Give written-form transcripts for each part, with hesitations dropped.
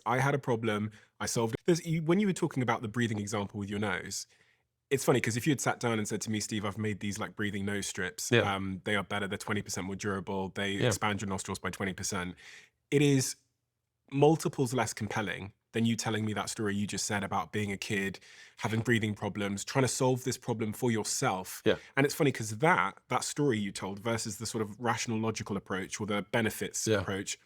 I had a problem, I solved it. When you were talking about the breathing example with your nose, it's funny because if you had sat down and said to me, Steve, I've made these like breathing nose strips, Yeah. they are better, they're 20% more durable, they Yeah. expand your nostrils by 20%. It is multiples less compelling than you telling me that story you just said about being a kid, having breathing problems, trying to solve this problem for yourself. Yeah. And it's funny because that story you told versus the sort of rational logical approach or the benefits Yeah. approach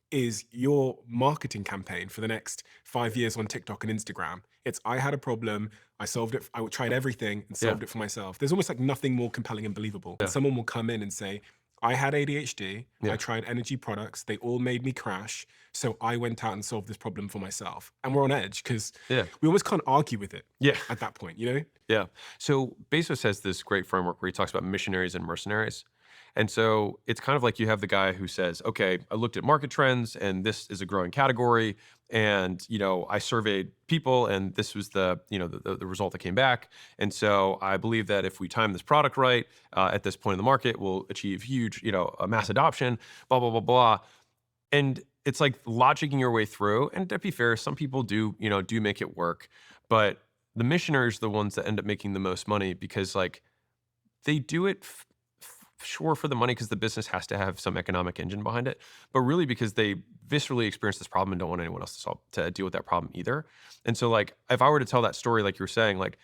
is your marketing campaign for the next 5 years on TikTok and Instagram. It's I had a problem, I solved it, I tried everything and Yeah. solved it for myself. There's almost like nothing more compelling and believable. And Yeah. someone will come in and say, I had ADHD, I Yeah. tried energy products, they all made me crash. So I went out and solved this problem for myself. And we're on edge because Yeah. we almost can't argue with it Yeah. at that point, you know? Yeah. So Bezos has this great framework where he talks about missionaries and mercenaries. And so it's kind of like you have the guy who says, okay, I looked at market trends and this is a growing category. And, I surveyed people and this was the result that came back. And so I believe that if we time this product right at this point in the market, we'll achieve huge, a mass adoption, blah, blah, blah, blah. And it's like logicking your way through. And to be fair, some people do make it work. But the missionaries are the ones that end up making the most money because like they do it sure for the money because the business has to have some economic engine behind it, but really because they viscerally experience this problem and don't want anyone else to deal with that problem either. And so like if I were to tell that story, like you were saying, like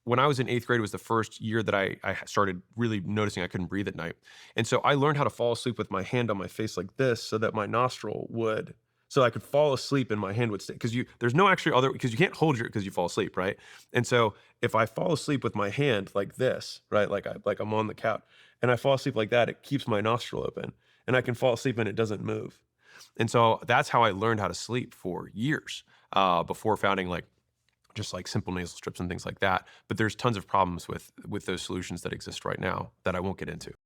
when I was in 8th grade, it was the first year that I started really noticing I couldn't breathe at night. And so I learned how to fall asleep with my hand on my face like this so that my nostril would, so I could fall asleep and my hand would stay. Because there's no actually other, because you can't hold your, because you fall asleep, right? And so if I fall asleep with my hand like this, right, like I'm on the couch, and I fall asleep like that, it keeps my nostril open, and I can fall asleep and it doesn't move. And so that's how I learned how to sleep for years before founding like just like simple nasal strips and things like that. But there's tons of problems with those solutions that exist right now that I won't get into.